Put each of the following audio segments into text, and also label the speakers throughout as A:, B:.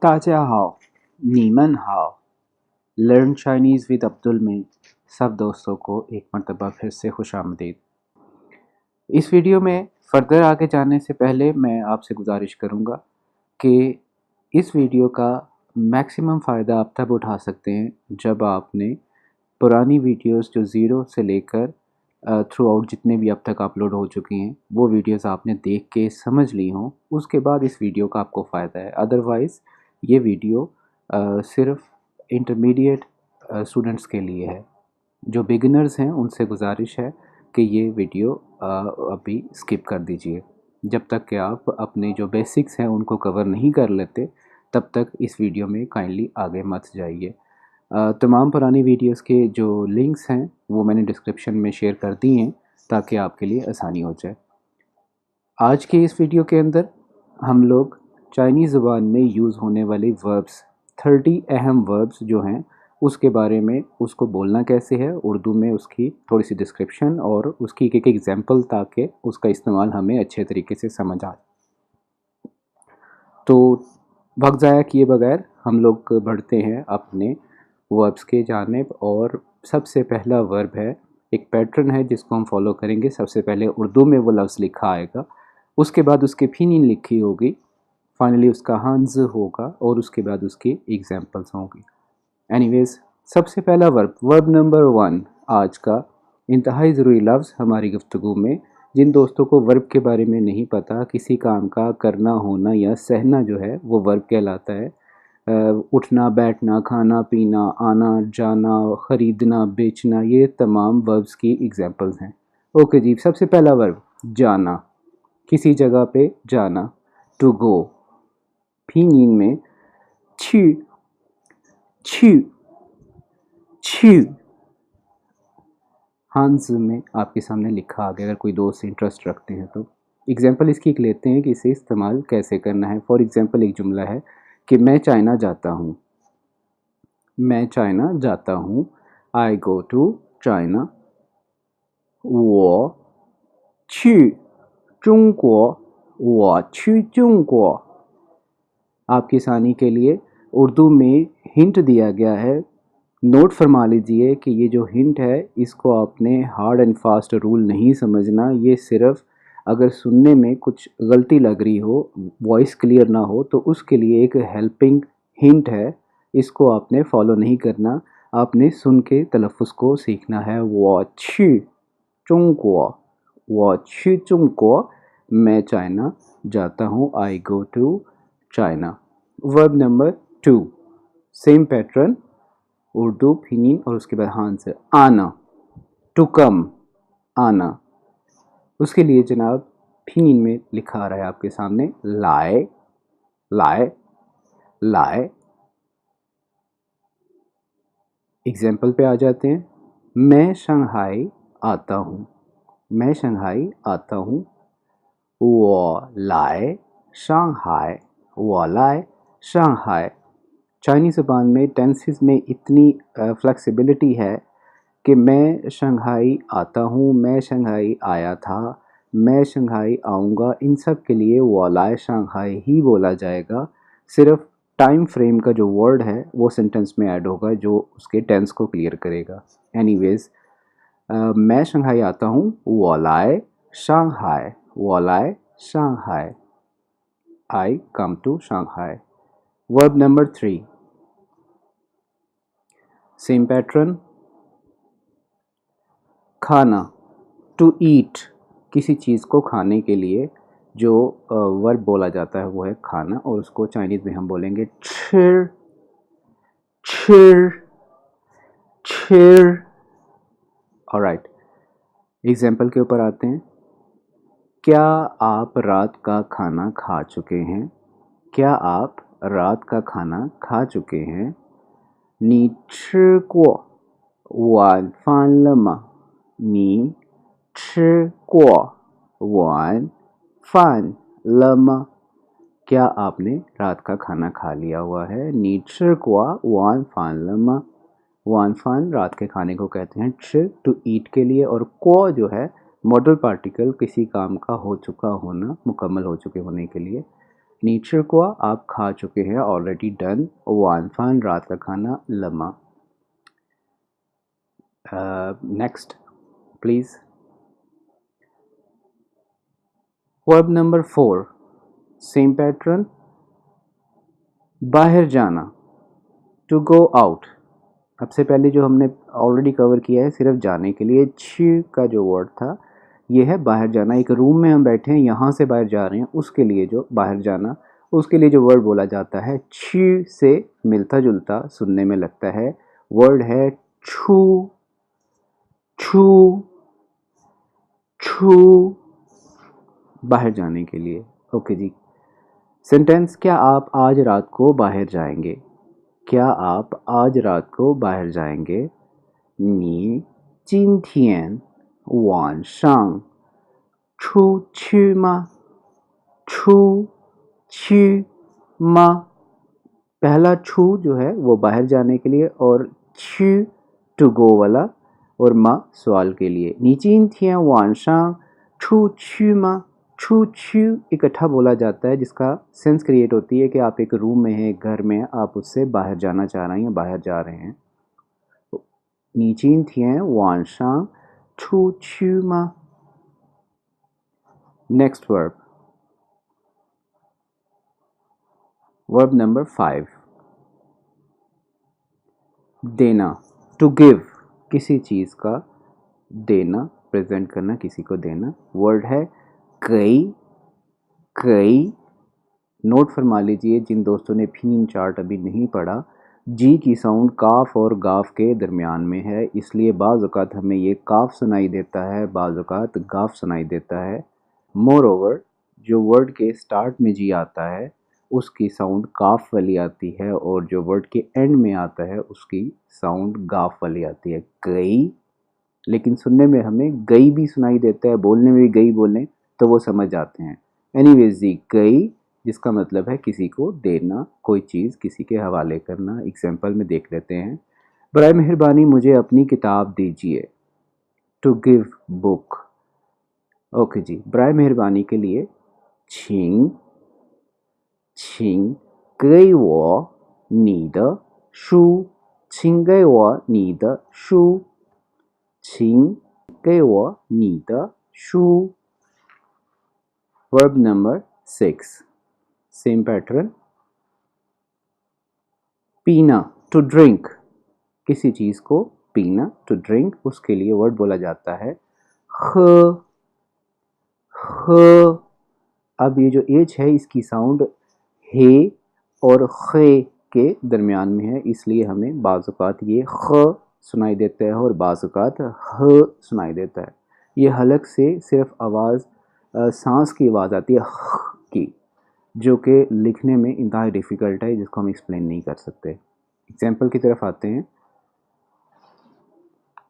A: 大家好，你们好। Learn Chinese with Abdul में सब दोस्तों को एक मरतबा फिर से खुश आमदीद। इस वीडियो में फ़र्दर आगे जाने से पहले मैं आपसे गुजारिश करूँगा कि इस वीडियो का मैक्सिमम फ़ायदा आप तब उठा सकते हैं जब आपने पुरानी वीडियोस जो ज़ीरो से लेकर थ्रू आउट जितने भी अब तक अपलोड हो चुकी हैं वो वीडियोस आपने देख के समझ ली हों, उसके बाद इस वीडियो का आपको फ़ायदा है। अदरवाइज़ ये वीडियो सिर्फ इंटरमीडिएट स्टूडेंट्स के लिए है। जो बिगिनर्स हैं उनसे गुजारिश है कि ये वीडियो अभी स्किप कर दीजिए। जब तक कि आप अपने जो बेसिक्स हैं उनको कवर नहीं कर लेते तब तक इस वीडियो में काइंडली आगे मत जाइए। तमाम पुरानी वीडियोस के जो लिंक्स हैं वो मैंने डिस्क्रिप्शन में शेयर कर दी हैं ताकि आपके लिए आसानी हो जाए। आज के इस वीडियो के अंदर हम लोग चाइनीज़ ज़ुबान में यूज़ होने वाले वर्ब्स 30 अहम वर्ब्स जो हैं उसके बारे में, उसको बोलना कैसे है उर्दू में, उसकी थोड़ी सी डिस्क्रिप्शन और उसकी एक एग्जांपल ताकि उसका इस्तेमाल हमें अच्छे तरीके से समझ आए। तो वक्त ज़ाया किए बगैर हम लोग बढ़ते हैं अपने वर्ब्स के जानिब और सबसे पहला वर्ब है, एक पैटर्न है जिसको हम फॉलो करेंगे। सबसे पहले उर्दू में वो लफ्ज़ लिखा आएगा, उसके बाद उसके फिनिन लिखी होगी, फाइनली उसका हंज़ होगा और उसके बाद उसकी एग्जांपल्स होंगी। एनीवेज़ सबसे पहला वर्ब नंबर 1 आज का इंतहाई ज़रूरी लफ्ज़ हमारी गुफ्तगू में। जिन दोस्तों को वर्ब के बारे में नहीं पता, किसी काम का करना, होना या सहना जो है वो वर्ब कहलाता है। उठना, बैठना, खाना पीना, आना जाना, ख़रीदना, बेचना, ये तमाम वर्ब्स की एग्जांपल्स हैं। ओके जी, सबसे पहला वर्ब जाना, किसी जगह पे जाना, टू गो। पिनिन में छी छी छी। हांज़ में आपके सामने लिखा आ गया, अगर कोई दोस्त इंटरेस्ट रखते हैं तो। एग्जांपल इसकी एक लेते हैं कि इसे इस्तेमाल कैसे करना है। फॉर एग्जांपल एक जुमला है कि मैं चाइना जाता हूँ। मैं चाइना जाता हूँ, आई गो टू चाइना। 我去中国，我去中国। आपकी आसानी के लिए उर्दू में हिंट दिया गया है, नोट फरमा लीजिए कि ये जो हिंट है इसको आपने हार्ड एंड फास्ट रूल नहीं समझना। ये सिर्फ अगर सुनने में कुछ गलती लग रही हो, वॉइस क्लियर ना हो, तो उसके लिए एक हेल्पिंग हिंट है। इसको आपने फॉलो नहीं करना, आपने सुन के तलफ़ुज़ को सीखना है। 我去中国，我去中国，मैं चाइना जाता हूँ, I go to China. Verb number 2 same pattern, Urdu फिनिन और उसके बाद हान से आना, टू कम, आना। उसके लिए जनाब फिनिन में लिखा आ रहा है आपके सामने लाए लाए लाए। एग्जाम्पल पे आ जाते हैं। मैं शंघाई आता हूँ, मैं शंघाई आता हूँ। 我来上海，我来上海। चाइनीज़ ज़ुबान में टेंसेस में इतनी फ्लेक्सिबिलिटी है कि मैं शंघाई आता हूँ, मैं शंघाई आया था, मैं शंघाई आऊँगा, इन सब के लिए वालाए शंघाई ही बोला जाएगा। सिर्फ टाइम फ्रेम का जो वर्ड है वो सेंटेंस में ऐड होगा जो उसके टेंस को क्लियर करेगा। एनीवेज़ मैं शंघाई आता हूँ, वालाए शंघाई, वालाए Shanghai, I come to Shanghai. Verb number 3 same pattern, खाना, टू ईट। किसी चीज़ को खाने के लिए जो वर्ब बोला जाता है वो है खाना, और उसको चाइनीज़ में हम बोलेंगे छिर छिर छिर। ऑलराइट, एग्जाम्पल के ऊपर आते हैं। क्या आप रात का खाना खा चुके हैं? क्या आप रात का खाना खा चुके हैं? 你吃过晚饭了吗？你吃过晚饭了吗？ क्या आपने रात का खाना खा लिया हुआ है? 你吃过晚饭了吗？ वान फान रात के खाने को कहते हैं। च टू ईट के लिए, और को जो है मॉडल पार्टिकल किसी काम का हो चुका होना, मुकम्मल हो चुके होने के लिए। नेचर को आप खा चुके हैं, ऑलरेडी डन. वानफान रात का खाना लमा. Next please. Verb number 4 same pattern, बाहर जाना, टू गो आउट. अब से पहले जो हमने ऑलरेडी कवर किया है सिर्फ जाने के लिए, छी का जो वर्ड था ये है बाहर जाना. एक रूम में हम बैठे हैं, यहाँ से बाहर जा रहे हैं, उसके लिए जो बाहर जाना, उसके लिए जो वर्ड बोला जाता है छी से मिलता जुलता सुनने में लगता है, वर्ड है छू. छू छू बाहर जाने के लिए. ओके जी. सेंटेंस, क्या आप आज रात को बाहर जाएंगे? क्या आप आज रात को बाहर जाएंगे? 你今天晚上出去吗？出去吗? पहला छू जो है वो बाहर जाने के लिए, और छू टू गो वाला, और मा सवाल के लिए. 你今天晚上出去吗? छू छू इकट्ठा बोला जाता है, जिसका सेंस क्रिएट होती है कि आप एक रूम में हैं, एक घर में, आप उससे बाहर जाना चाह रहे हैं या बाहर जा रहे हैं. 你今天晚上出去吗? Next verb. Verb number 5. देना, to give. किसी चीज़ का देना, प्रेजेंट करना, किसी को देना. वर्ड है कई. कई. नोट फरमा लीजिए जिन दोस्तों ने फीन चार्ट अभी नहीं पढ़ा, जी की साउंड काफ और गाफ के दरमियान में है, इसलिए बाज़ औक़ात हमें ये काफ सुनाई देता है, बाज़ औक़ात गाफ सुनाई देता है. मोर ओवर, जो वर्ड के स्टार्ट में जी आता है उसकी साउंड काफ वाली आती है, और जो वर्ड के एंड में आता है उसकी साउंड गाफ वाली आती है. गई. लेकिन सुनने में हमें गई भी सुनाई देता है, बोलने में भी गई बोलें तो वो समझ जाते हैं. एनीवेज जी, गई जिसका मतलब है किसी को देना, कोई चीज़ किसी के हवाले करना. एग्जाम्पल में देख लेते हैं. बराए मेहरबानी मुझे अपनी किताब दीजिए, टू गिव बुक. ओके जी, बराए मेहरबानी के लिए छिंग. छिंग गई वो नीद शू. छिंग गई वो नीद शू. छिंग गई वो नीद शू. वर्ब नंबर 6 सेम पैटर्न, पीना, टू ड्रिंक. किसी चीज़ को पीना, टू ड्रिंक, उसके लिए वर्ड बोला जाता है ख. ख. अब ये जो एच है इसकी साउंड हे और खे के दरमियान में है, इसलिए हमें बाज़ औक़ात ये ख सुनाई देता है और बाज़ औक़ात ह सुनाई देता है. ये हलक से सिर्फ आवाज़, सांस की आवाज़ आती है ह की, जो कि लिखने में इंतहाई डिफ़िकल्ट है, जिसको हम एक्सप्लेन नहीं कर सकते. एग्जाम्पल की तरफ आते हैं.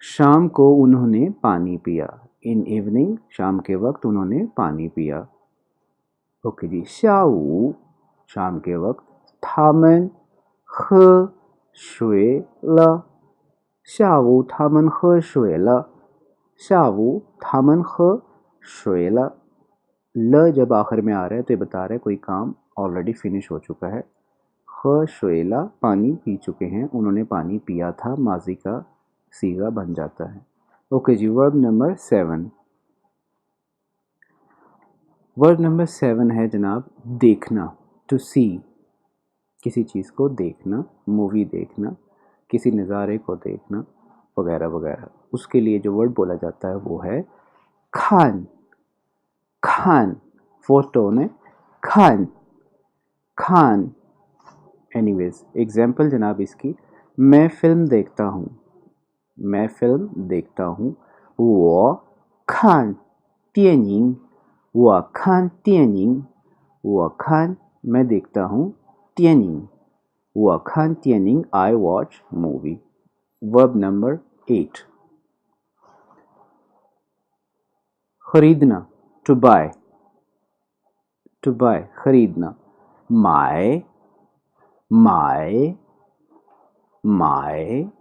A: शाम को उन्होंने पानी पिया. इन इवनिंग, शाम के वक्त उन्होंने पानी पिया. ओके जी. शाऊ, शाम के वक्त. 他们喝水了. 下午他们喝水了. 下午他们喝水了. ल जब आखिर में आ रहा है तो ये बता रहा है कोई काम ऑलरेडी फिनिश हो चुका है. ख शुएला, पानी पी चुके हैं, उन्होंने पानी पिया था, माजी का सीगा बन जाता है. ओके जी. Verb number 7. वर्ब नंबर 7 है जनाब देखना, टू सी. किसी चीज़ को देखना, मूवी देखना, किसी नज़ारे को देखना, वगैरह वगैरह. उसके लिए जो वर्ड बोला जाता है वो है खान. खान, फोर्थ टोन है, खान. खान. एनीवेज, एग्जाम्पल जनाब इसकी, मैं फ़िल्म देखता हूँ. मैं फ़िल्म देखता हूँ. 我看电影. 我看电影. 我看, मैं देखता हूँ, 电影. 我看电影, I watch movie. Verb number 8. खरीदना, to buy. To buy, खरीदना. 买 买 买.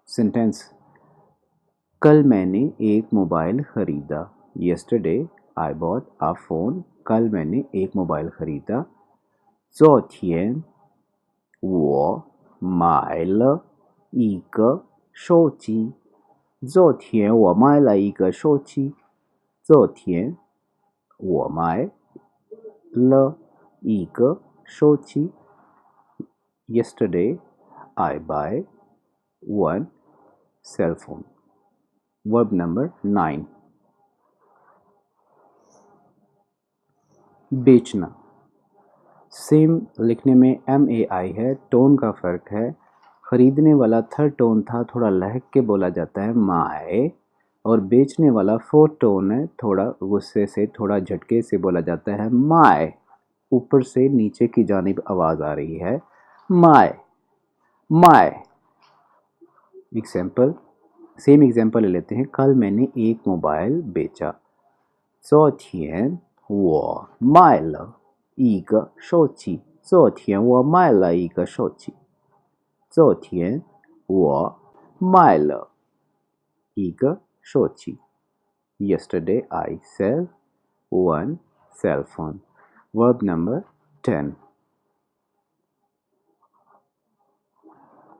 A: सेंटेंस, कल मैंने एक मोबाइल खरीदा. Yesterday I bought a phone. कल मैंने एक मोबाइल खरीदा 昨天我买了一个手机昨天我买了一个手机昨天我买了一个手机 Yesterday I buy one cell phone. Verb number 9. बेचना. सेम लिखने में MAI है, टोन का फ़र्क है. ख़रीदने वाला थर्ड टोन था, थोड़ा लहक के बोला जाता है माए, और बेचने वाला फोर्थ टोन है, थोड़ा गुस्से से, थोड़ा झटके से बोला जाता है माए. ऊपर से नीचे की जानिब आवाज़ आ रही है माए माए. एग्जाम्पल, सेम एग्जाम्पल ले लेते हैं. कल मैंने एक मोबाइल बेचा 昨天我卖了一个手机昨天我卖了一个手机昨天我卖了一个手机 Yesterday I sell one cell phone. Verb number 10.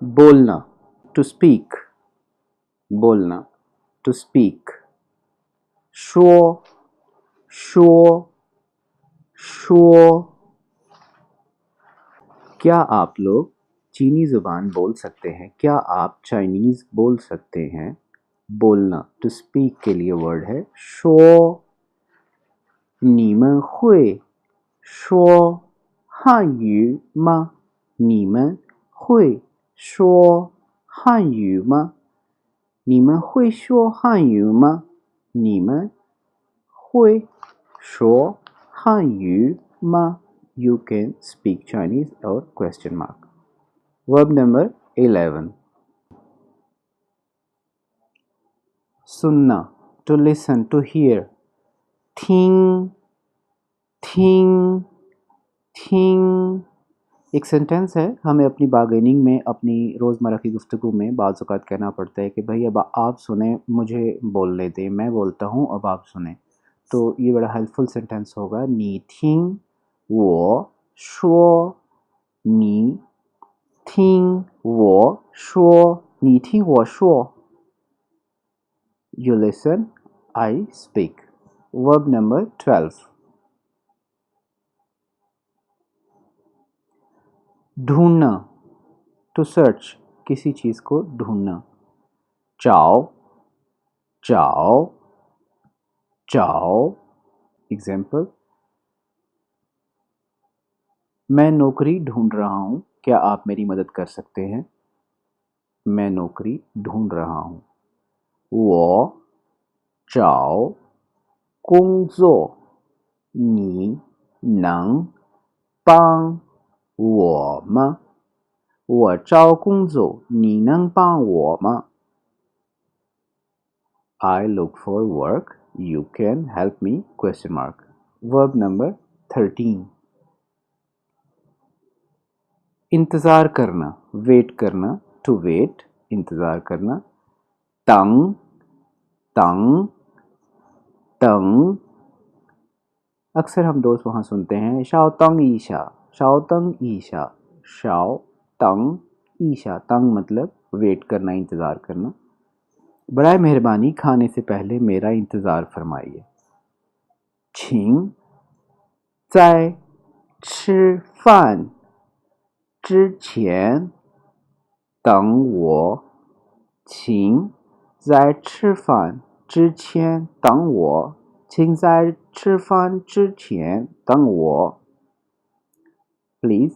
A: बोलना, to speak. बोलना, to speak. 说说说. क्या आप लोग चीनी ज़ुबान बोल सकते हैं? क्या आप चाइनीज़ बोल सकते हैं? बोलना, to speak के लिए वर्ड है 说你们会说汉语吗？你们会说汉语吗？你们会说汉语吗？你们会说汉语吗？ You can speak Chinese or question mark. Verb number 11. सुनना, to listen, to hear. 听听听. एक सेंटेंस है, हमें अपनी बार्गेनिंग में, अपनी रोज़मर्रा की गुफ्तगू में बाज़ औक़ात कहना पड़ता है कि भाई अब आप सुने, मुझे बोलने दें, मैं बोलता हूँ अब आप सुने. तो ये बड़ा हेल्पफुल सेंटेंस होगा 你听我说你听我说你听我说 You listen, I speak. Verb number 12. ढूंढना, to search, किसी चीज़ को ढूंढना. चाओ चाओ चाओ. एग्जाम्पल, मैं नौकरी ढूंढ रहा हूँ, क्या आप मेरी मदद कर सकते हैं? मैं नौकरी ढूंढ रहा हूँ. 我找工作，你能帮我吗？我找工作，你能帮我吗？ I look for work, you can help me? Question mark. Verb number 13. इंतज़ार करना, वेट करना, to wait, इंतज़ार करना. तंग तंग तंग. अक्सर हम दोस्त वहाँ सुनते हैं शाओ तंग ईशा, शाओ तंग ईशा, शाओ तंग ईशा. तंग मतलब वेट करना, इंतज़ार करना. बराए मेहरबानी खाने से पहले मेरा इंतज़ार फरमाइए. 请在吃饭之前等我请在吃饭之前等我请在吃饭之前等我 Please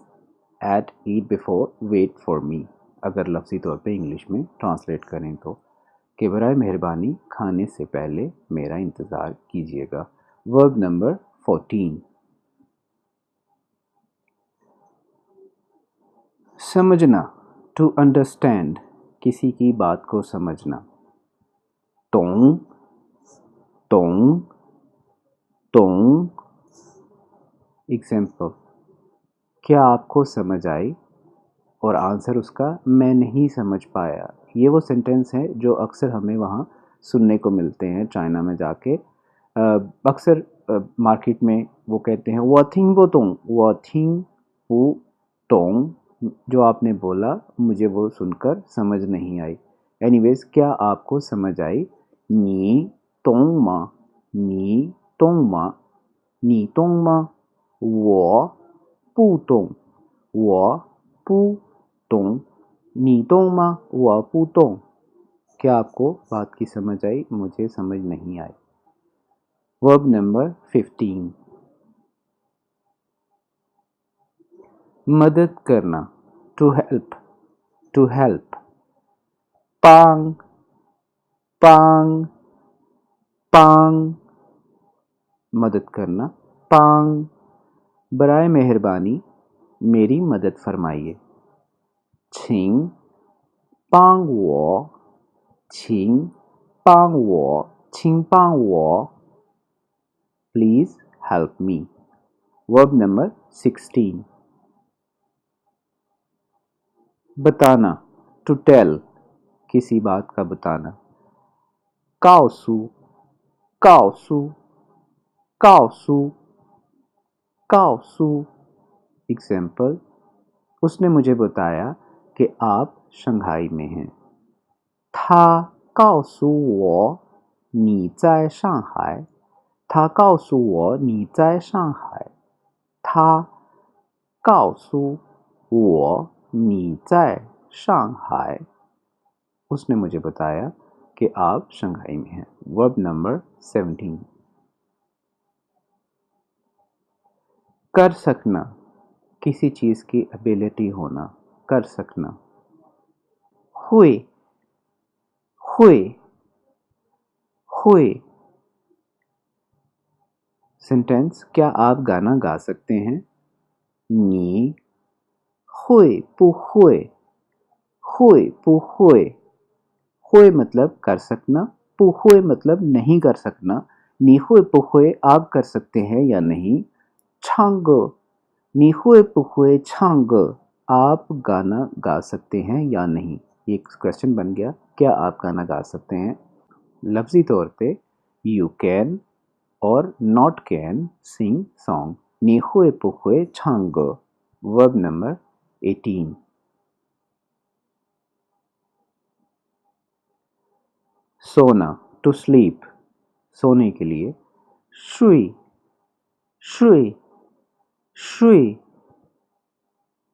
A: add eat before wait for me. अगर लफ्ज़ी तौर पे इंग्लिश में ट्रांसलेट करें तो कि बराए मेहरबानी खाने से पहले मेरा इंतज़ार कीजिएगा. Verb number 14. समझना, to understand, किसी की बात को समझना. तोंग तोंग तोंग. एग्जाम्पल, क्या आपको समझ आई? और आंसर उसका मैं नहीं समझ पाया. ये वो सेंटेंस है जो अक्सर हमें वहाँ सुनने को मिलते हैं चाइना में जाके. अक्सर मार्केट में वो कहते हैं वो थिंग वो टोंग, जो आपने बोला मुझे वो सुनकर समझ नहीं आई। एनीवेज, क्या आपको समझ आई? नी तोंग मा, नी तोंग मा, नी तोंग मा, वो पू तोंग, वो पू तोंग, नी तोंग मा, वो पू तोंग। क्या आपको बात की समझ आई? मुझे समझ नहीं आई। वर्ब नंबर 15, मदद करना, टू हेल्प, टू हेल्प। पांग, पांग, पांग, मदद करना, पांग। बराए मेहरबानी मेरी मदद फरमाइए। छिंग पांग वो, छिंग पांग वो, छिंग पांग वो, please help me. Verb number 16, बताना, टू टेल, किसी बात का बताना। काओसू, काओसू, काओसू, काओसू। एग्जाम्पल, उसने मुझे बताया कि आप शंघाई में हैं। 他告诉我你在上海。他告诉我你在上海。他告诉我你在上海。उसने मुझे बताया कि आप शंघाई में हैं। वर्ब नंबर 17, कर सकना, किसी चीज़ की एबिलिटी होना, कर सकना। हुए, हुए, हुए। सेंटेंस, क्या आप गाना गा सकते हैं? नी हुए पु हुए, हुए पु हुए। हुए मतलब कर सकना, पु हुए मतलब नहीं कर सकना। नी हुए पु हुए आप कर सकते हैं या नहीं? छांग, नी हुए पु हुए छांग, आप गाना गा सकते हैं या नहीं? ये क्वेश्चन बन गया, क्या आप गाना गा सकते हैं? लफ्जी तौर पे यू कैन और नॉट कैन सिंग सॉन्ग। नी हुए पु हुए छांग। वर्ब नंबर 18, सोना, टू स्लीप, सोने के लिए। शुई, शुई, शुई,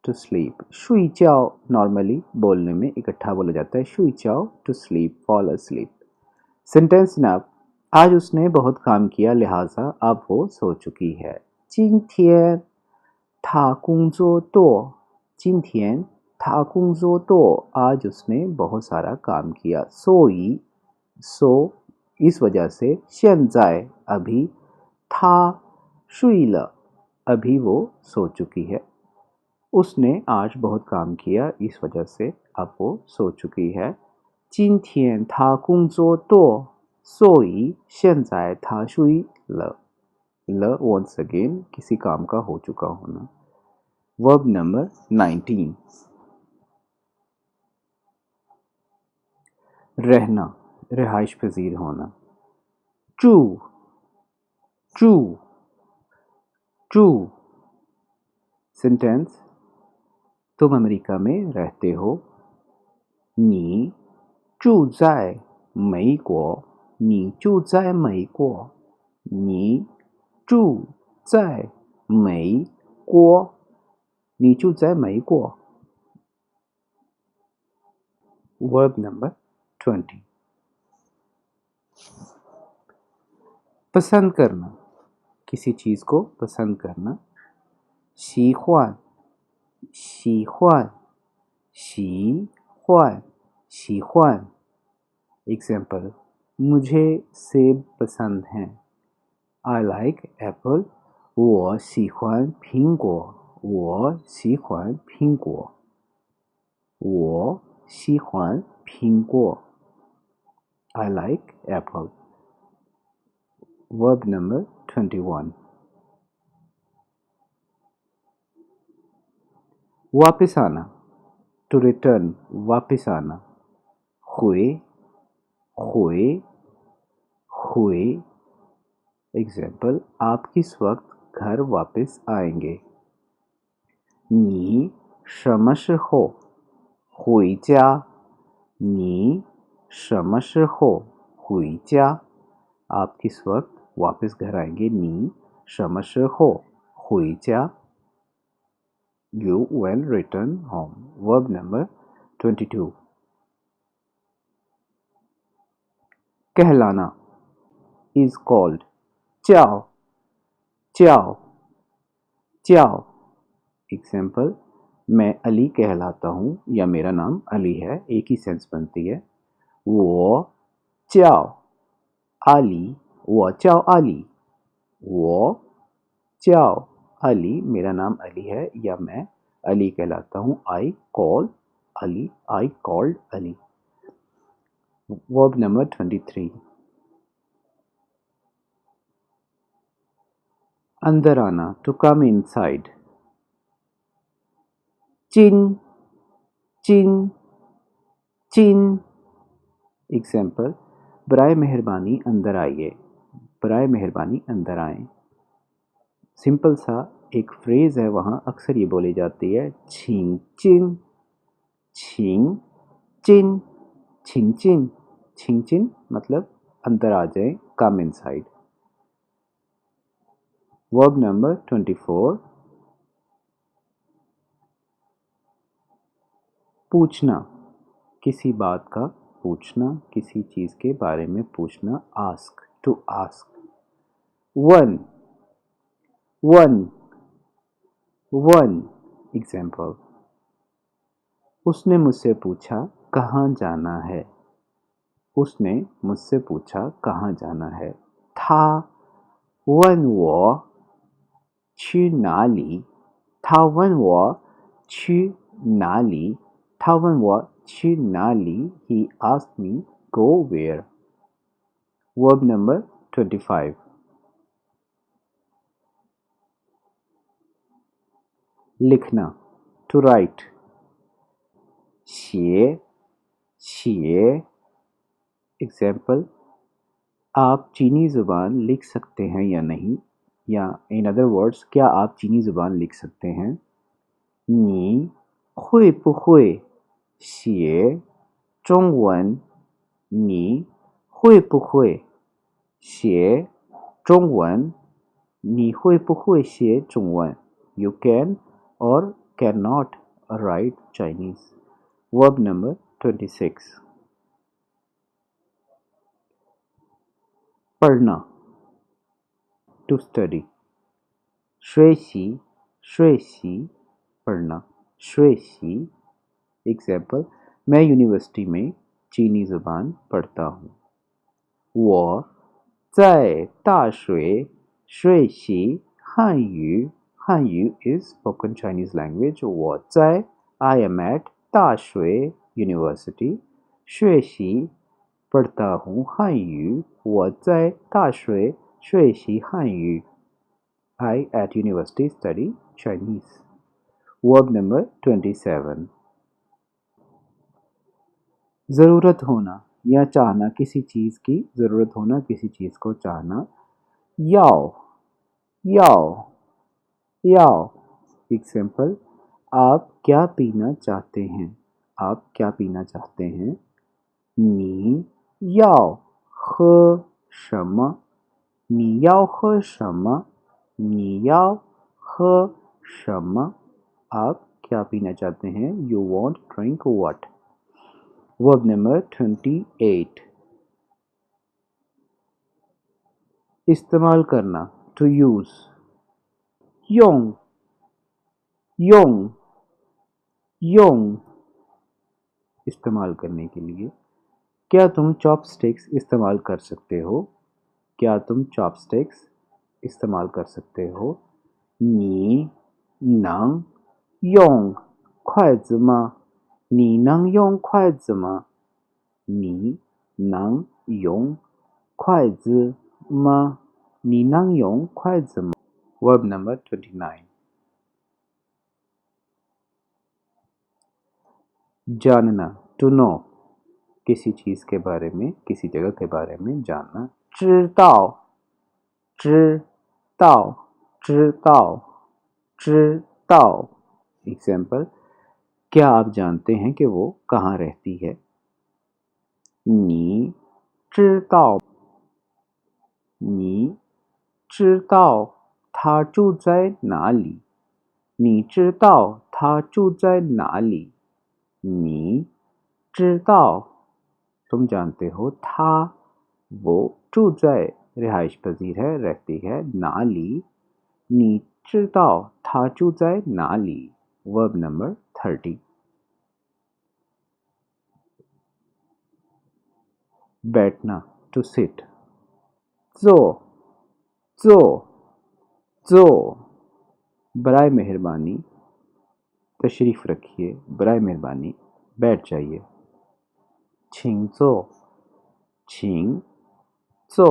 A: टू स्लीप। शुई चाओ नॉर्मली बोलने में इकट्ठा बोला जाता है। शुई चाओ, to sleep, fall asleep. Sentence नब, आज उसने बहुत काम किया लिहाजा अब वो सो चुकी है। 今天他工作多，今天他工作多，आज उसने बहुत सारा काम किया। सोई, सो, इस वजह से 现在 अभी, था 睡了 अभी वो सो चुकी है। उसने आज बहुत काम किया, इस वजह से अब वो सो चुकी है। 今天他工作多，所以现在他睡了。ल once again किसी काम का हो चुका होना। वर्ब नंबर 19, रहना, रिहाइश पजीर होना। चू, चू, चू। सेंटेंस, तुम अमेरिका में रहते हो। नी चू जाए मई को, नी चू जाए मई को, नी चू जाए मई को, नी चू जाए मई को। वर्ब नंबर 20, पसंद करना, किसी चीज़ को पसंद करना। 喜欢，喜欢，喜欢，喜欢。एग्जाम्पल, मुझे सेब पसंद हैं। I like apple。我喜欢苹果，我喜欢苹果，我喜欢苹果。I like apple。Verb number 21, वापस आना, टू रिटर्न, वापस आना। हुए, हुए, हुए। एग्जाम्पल, आप किस वक्त घर वापस आएंगे? 你什么时候回家？你什么时候回家？ आप किस वक्त वापस घर आएंगे? 你什么时候回家？ You will return home. Verb number 22. कहलाना is called. 叫叫叫 Example, मैं अली कहलाता हूँ या मेरा नाम अली है, एक ही सेंस बनती है. 我叫阿里我叫阿里我叫अली मेरा नाम अली है या मैं अली कहलाता हूँ. I call Ali. I called Ali. Verb number 23. अंदर आना to come inside. Chin chin chin Example, बराए मेहरबानी अंदर आइए. बराए मेहरबानी अंदर आएं. सिंपल सा एक फ्रेज है, वहाँ अक्सर ये बोली जाती है छिंग चिन छिंग चिन छिंग चिन छिंग चिन मतलब अंदर आ जाए, कम इनसाइड. Verb number 24. पूछना किसी बात का पूछना, किसी चीज़ के बारे में पूछना. Ask to ask. One one one example, उसने मुझसे पूछा कहाँ जाना है. उसने मुझसे पूछा कहाँ जाना है. था one वो去哪里他问我去哪里他问我去哪里 He asked me go where. Verb number 25. लिखना to write. 写写 Example, आप चीनी ज़ुबान लिख सकते हैं या नहीं, या इन अदर वर्ड्स, क्या आप चीनी ज़ुबान लिख सकते हैं? 你会不会写中文？你会不会写中文？你会不会写中文？ You can or cannot write Chinese. Verb number 26. पढ़ना to study. 学习学习पढ़ना 学习 Example, मैं यूनिवर्सिटी में चीनी ज़ुबान पढ़ता हूँ. 我在大学学习汉语汉语 is spoken Chinese language. 我在 I am at 大学 University 学习पढ़ता हूँ 汉语我在大学学习汉语 I at university study Chinese. Verb number 27. ज़रूरत होना या चाहना, किसी चीज़ की ज़रूरत होना, किसी चीज़ को चाहना. याओ याओ याओ Example, आप क्या पीना चाहते हैं? आप क्या पीना चाहते हैं? 你要喝什么？你要喝什么？你要喝什么？ आप क्या पीना चाहते हैं? You want drink what? Verb number 28. इस्तेमाल करना to use. 用用用इस्तेमाल करने के लिए. क्या तुम चॉपस्टिक्स इस्तेमाल कर सकते हो? क्या तुम चॉपस्टिक्स इस्तेमाल कर सकते हो? 你能用筷子吗？你能用筷子吗？你能用筷子吗？你能用筷子吗？ Verb number 29. जानना to know, किसी चीज़ के बारे में, किसी जगह के बारे में जानना. 知道知道知道知道एग्जाम्पल, क्या आप जानते हैं कि वो कहाँ रहती है? 你知道你知道他住在哪里？你知道他住在哪里？你知道 तुम जानते हो था वो 住在 रिहाइश पजीर है, रहती है, नाली 你知道他住在哪里 verb number 30 बैठना to sit 坐坐坐बराए मेहरबानी तशरीफ़ रखिए, बराए मेहरबानी बैठ जाइए 请坐请坐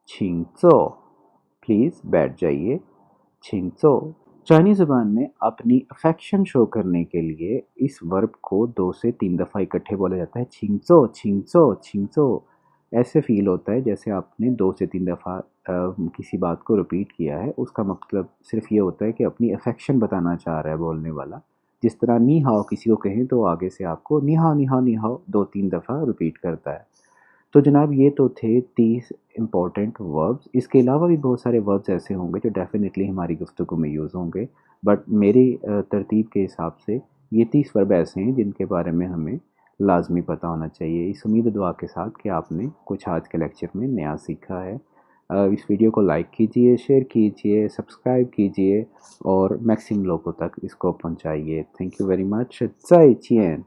A: 请坐प्लीज़ बैठ जाइए 请坐 चाइनीज़ ज़बान में अपनी अफेक्शन शो करने के लिए इस वर्ब को 2 से 3 दफ़ा इकट्ठे बोला जाता है 请坐请坐请坐ऐसे फ़ील होता है जैसे आपने 2 से 3 दफ़ा किसी बात को रिपीट किया है। उसका मतलब सिर्फ ये होता है कि अपनी अफेक्शन बताना चाह रहा है बोलने वाला। जिस तरह नी हाओ किसी को कहें तो आगे से आपको नी हाओ नी हाओ नी हाओ 2-3 दफ़ा रिपीट करता है। तो जनाब ये तो थे 30 इम्पॉर्टेंट वर्ब्स। इसके अलावा भी बहुत सारे वर्ब्स ऐसे होंगे जो डेफिनेटली हमारी गुफ्तगू में यूज़ होंगे, बट मेरी तरतीब के हिसाब से ये 30 वर्ब ऐसे हैं जिनके बारे में हमें लाजमी पता होना चाहिए। इस उम्मीद दुआ के साथ कि आपने कुछ आज के लेक्चर में नया सीखा है। इस वीडियो को लाइक कीजिए, शेयर कीजिए, सब्सक्राइब कीजिए और मैक्सिमम लोगों तक इसको पहुंचाइए। Thank you very much. 再见